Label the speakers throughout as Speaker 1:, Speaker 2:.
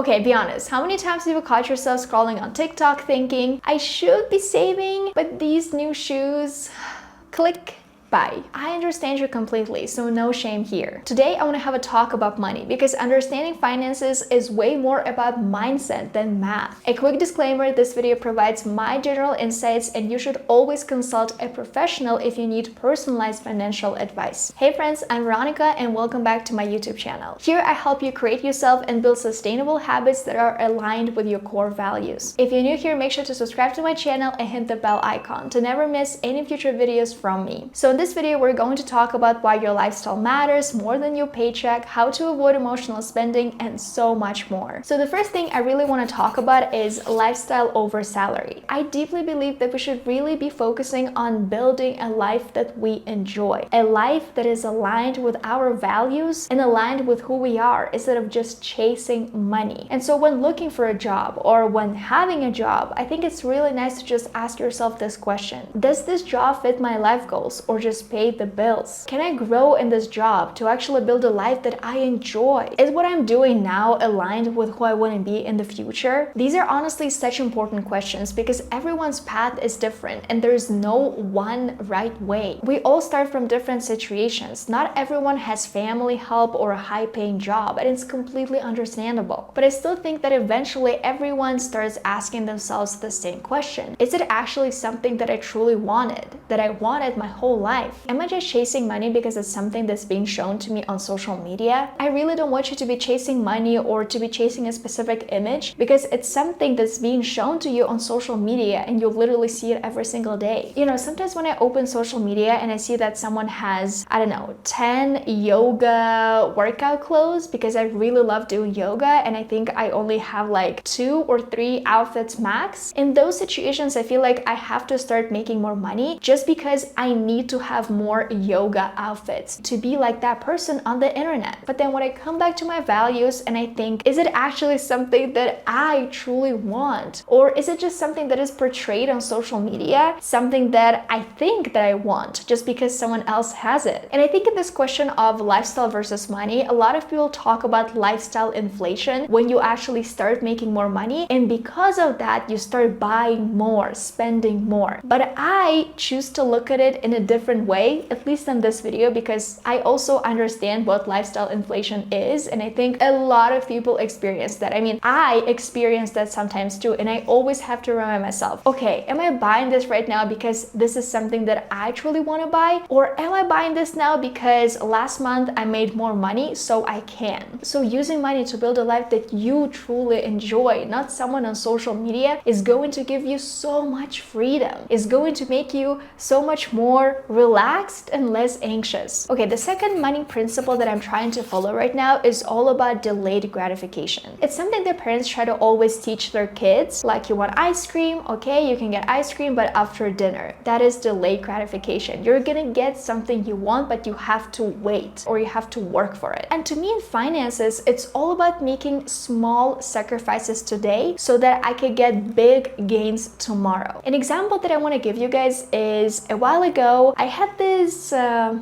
Speaker 1: Okay, be honest. How many times have you caught yourself scrolling on TikTok thinking, I should be saving, but these new shoes, click. Bye. I understand you completely, so no shame here. Today, I want to have a talk about money because understanding finances is way more about mindset than math. A quick disclaimer, this video provides my general insights and you should always consult a professional if you need personalized financial advice. Hey friends, I'm Veronika and welcome back to my YouTube channel. Here, I help you create yourself and build sustainable habits that are aligned with your core values. If you're new here, make sure to subscribe to my channel and hit the bell icon to never miss any future videos from me. So in this video, we're going to talk about why your lifestyle matters more than your paycheck, how to avoid emotional spending, and so much more. So the first thing I really want to talk about is lifestyle over salary. I deeply believe that we should really be focusing on building a life that we enjoy, a life that is aligned with our values and aligned with who we are instead of just chasing money. And so when looking for a job or when having a job, I think it's really nice to just ask yourself this question: does this job fit my life goals or just pay the bills? Can I grow in this job to actually build a life that I enjoy? Is what I'm doing now aligned with who I want to be in the future? These are honestly such important questions because everyone's path is different and there's no one right way. We all start from different situations. Not everyone has family help or a high-paying job, and it's completely understandable. But I still think that eventually everyone starts asking themselves the same question: is it actually something that I truly wanted, that I wanted my whole life? Am I just chasing money because it's something that's being shown to me on social media? I really don't want you to be chasing money or to be chasing a specific image because it's something that's being shown to you on social media and you literally see it every single day. You know, sometimes when I open social media and I see that someone has, I don't know, 10 yoga workout clothes because I really love doing yoga and I think I only have like 2 or 3 outfits max. In those situations, I feel like I have to start making more money just because I need to have more yoga outfits to be like that person on the internet. But then when I come back to my values and I think, is it actually something that I truly want? Or is it just something that is portrayed on social media? Something that I think that I want just because someone else has it? And I think in this question of lifestyle versus money, a lot of people talk about lifestyle inflation when you actually start making more money. And because of that, you start buying more, spending more. But I choose to look at it in a different way, at least in this video, because I also understand what lifestyle inflation is, and I think a lot of people experience that. I mean, I experience that sometimes too, and I always have to remind myself, okay, am I buying this right now because this is something that I truly want to buy, or am I buying this now because last month I made more money so I can? So using money to build a life that you truly enjoy, not someone on social media, is going to give you so much freedom, is going to make you so much more relaxed and less anxious. Okay, the second money principle that I'm trying to follow right now is all about delayed gratification. It's something that parents try to always teach their kids, like, you want ice cream, okay, you can get ice cream, but after dinner. That is delayed gratification. You're gonna get something you want, but you have to wait or you have to work for it. And to me in finances, it's all about making small sacrifices today so that I can get big gains tomorrow. An example that I want to give you guys is a while ago, I had this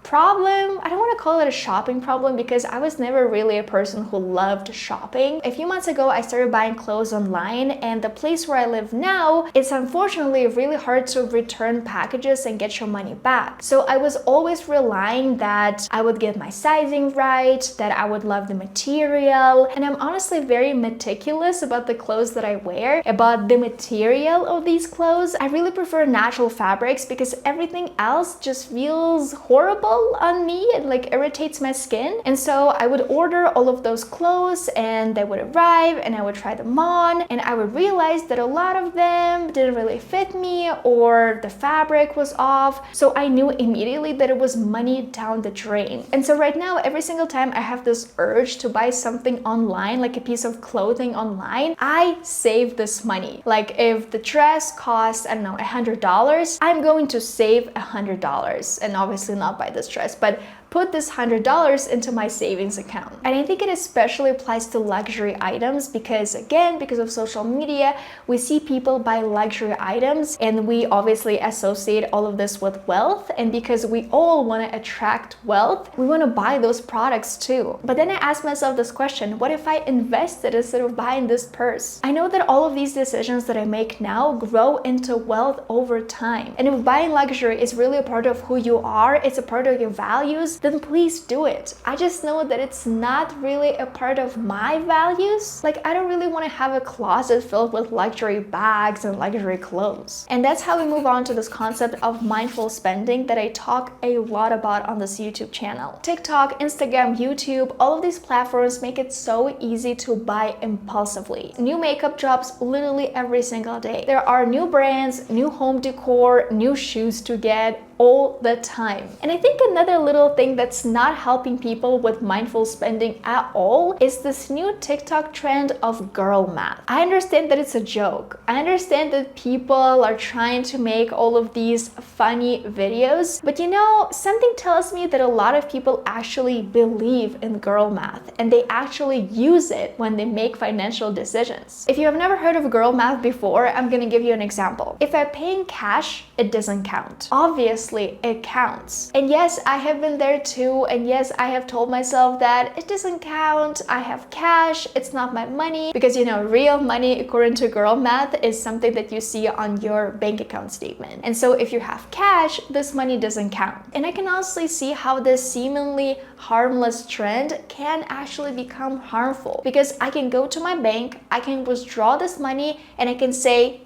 Speaker 1: problem. I don't want to call it a shopping problem because I was never really a person who loved shopping. A few months ago, I started buying clothes online, and the place where I live now, it's unfortunately really hard to return packages and get your money back. So I was always relying that I would get my sizing right, that I would love the material, and I'm honestly very meticulous about the clothes that I wear, about the material of these clothes. I really prefer natural fabrics because everything else just feels horrible on me. It like irritates my skin. And so I would order all of those clothes and they would arrive and I would try them on, and I would realize that a lot of them didn't really fit me or the fabric was off. So I knew immediately that it was money down the drain. And so right now, every single time I have this urge to buy something online, like a piece of clothing online, I save this money. Like if the dress costs, I don't know, $100, I'm going to save $100, and obviously not buy this dress, but put this $100 into my savings account. And I think it especially applies to luxury items because, again, because of social media, we see people buy luxury items and we obviously associate all of this with wealth. And because we all want to attract wealth, we want to buy those products too. But then I asked myself this question: what if I invested instead of buying this purse? I know that all of these decisions that I make now grow into wealth over time. And if buying luxury is really a part of who you are, it's a part of your values, then please do it. I just know that it's not really a part of my values. Like, I don't really want to have a closet filled with luxury bags and luxury clothes. And that's how we move on to this concept of mindful spending that I talk a lot about on this YouTube channel. TikTok, Instagram, YouTube, all of these platforms make it so easy to buy impulsively. New makeup drops literally every single day. There are new brands, new home decor, new shoes to get all the time. And I think another little thing that's not helping people with mindful spending at all is this new TikTok trend of girl math. I understand that it's a joke. I understand that people are trying to make all of these funny videos, but you know, something tells me that a lot of people actually believe in girl math and they actually use it when they make financial decisions. If you have never heard of girl math before, I'm gonna give you an example. If I pay in cash, it doesn't count. Obviously, it counts. And yes, I have been there too. And yes, I have told myself that it doesn't count. I have cash. It's not my money. Because, you know, real money, according to girl math, is something that you see on your bank account statement. And so if you have cash, this money doesn't count. And I can honestly see how this seemingly harmless trend can actually become harmful. Because I can go to my bank, I can withdraw this money, and I can say,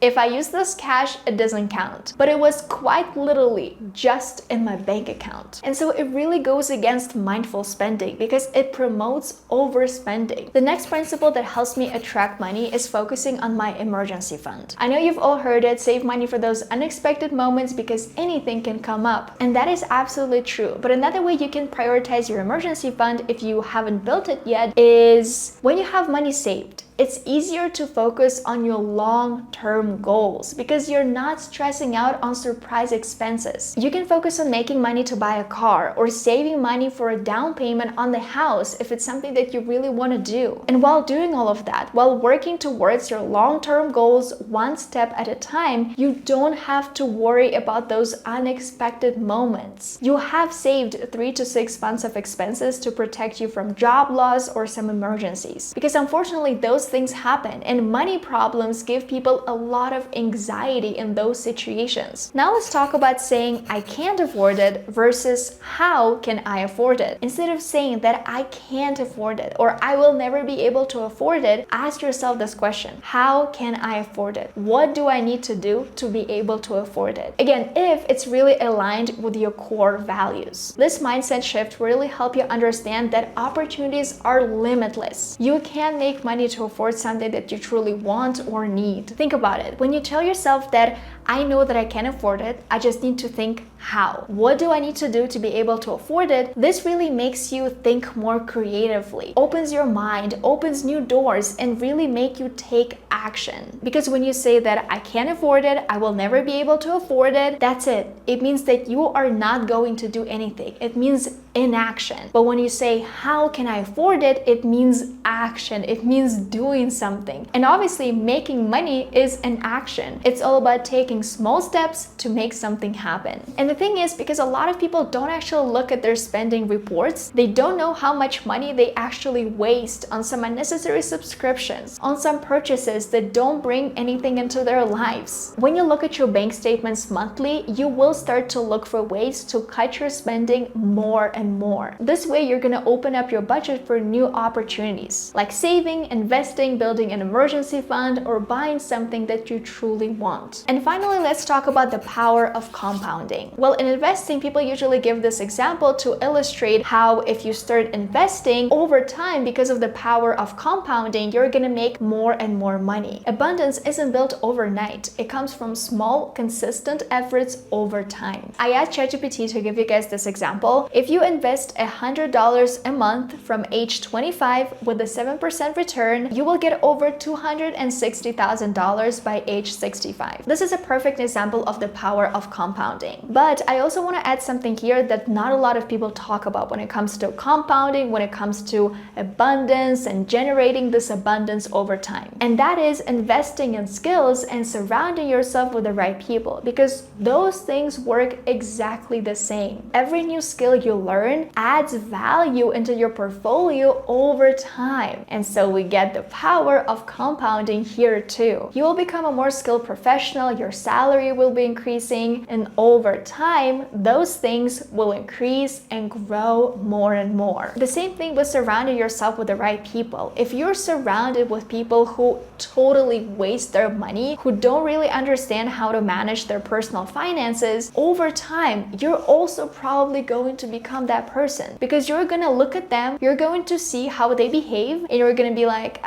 Speaker 1: if I use this cash, it doesn't count. But it was quite literally just in my bank account. And so it really goes against mindful spending because it promotes overspending. The next principle that helps me attract money is focusing on my emergency fund. I know you've all heard it, save money for those unexpected moments because anything can come up. And that is absolutely true. But another way you can prioritize your emergency fund if you haven't built it yet is when you have money saved. It's easier to focus on your long-term goals because you're not stressing out on surprise expenses. You can focus on making money to buy a car or saving money for a down payment on the house if it's something that you really want to do. And while doing all of that, while working towards your long-term goals one step at a time, you don't have to worry about those unexpected moments. You have saved 3 to 6 months of expenses to protect you from job loss or some emergencies. Because unfortunately, those things happen and money problems give people a lot of anxiety in those situations. Now let's talk about saying I can't afford it versus how can I afford it. Instead of saying that I can't afford it or I will never be able to afford it, ask yourself this question: how can I afford it? What do I need to do to be able to afford it? Again, if it's really aligned with your core values. This mindset shift will really help you understand that opportunities are limitless. You can make money to afford something that you truly want or need. Think about it. When you tell yourself that I know that I can afford it, I just need to think how. What do I need to do to be able to afford it? This really makes you think more creatively, opens your mind, opens new doors, and really make you take action. Because when you say that I can't afford it, I will never be able to afford it, that's it. It means that you are not going to do anything. It means inaction. But when you say how can I afford it, it means action. It means doing something. And obviously making money is an action. It's all about taking small steps to make something happen. And the thing is, because a lot of people don't actually look at their spending reports, they don't know how much money they actually waste on some unnecessary subscriptions, on some purchases that don't bring anything into their lives. When you look at your bank statements monthly, you will start to look for ways to cut your spending more and more. This way, you're gonna open up your budget for new opportunities, like saving, investing, building an emergency fund, or buying something that you truly want. And finally, let's talk about the power of compounding. Well, in investing, people usually give this example to illustrate how if you start investing over time, because of the power of compounding, you're gonna make more and more money. Abundance isn't built overnight. It comes from small, consistent efforts over time. I asked ChatGPT to give you guys this example. If you invest $100 a month from age 25 with a 7% return, you will get over $260,000 by age 65. This is a perfect example of the power of compounding. But I also want to add something here that not a lot of people talk about when it comes to compounding, when it comes to abundance and generating this abundance over time. And that is investing in skills and surrounding yourself with the right people, because those things work exactly the same. Every new skill you learn adds value into your portfolio over time. And so we get the power of compounding here too. You will become a more skilled professional, your salary will be increasing, and over time, those things will increase and grow more and more. The same thing with surrounding yourself with the right people. If you're surrounded with people who totally waste their money, who don't really understand how to manage their personal finances, over time, you're also probably going to become that person, because you're gonna look at them, you're going to see how they behave, and you're gonna be like,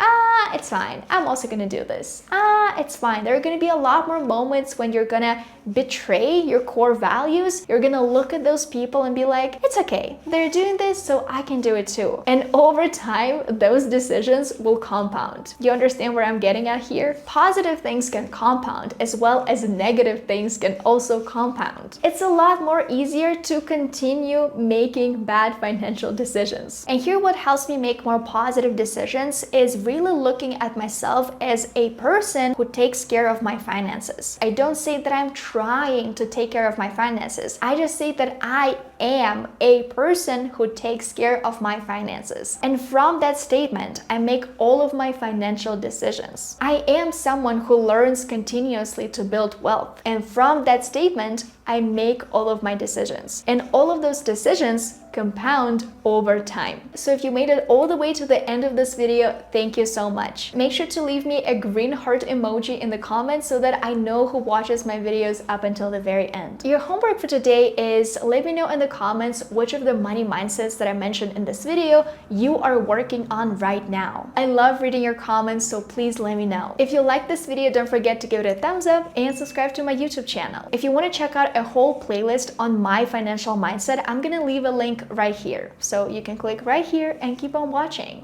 Speaker 1: it's fine, I'm also gonna do this. It's fine. There are gonna be a lot more moments when you're gonna betray your core values. You're gonna look at those people and be like, it's okay, they're doing this, so I can do it too. And over time, those decisions will compound. You understand where I'm getting at here? Positive things can compound, as well as negative things can also compound. It's a lot more easier to continue making bad financial decisions. And here, what helps me make more positive decisions is really looking at myself as a person who takes care of my finances. I don't say that I'm trying to take care of my finances. I just say that I am a person who takes care of my finances. And from that statement, I make all of my financial decisions. I am someone who learns continuously to build wealth. And from that statement, I make all of my decisions. And all of those decisions compound over time. So if you made it all the way to the end of this video, thank you so much. Make sure to leave me a green heart emoji in the comments so that I know who watches my videos up until the very end. Your homework for today is let me know in the comments which of the money mindsets that I mentioned in this video you are working on right now. I love reading your comments, so please let me know. If you like this video, don't forget to give it a thumbs up and subscribe to my YouTube channel. If you want to check out a whole playlist on my financial mindset, I'm gonna leave a link right here. So you can click right here and keep on watching.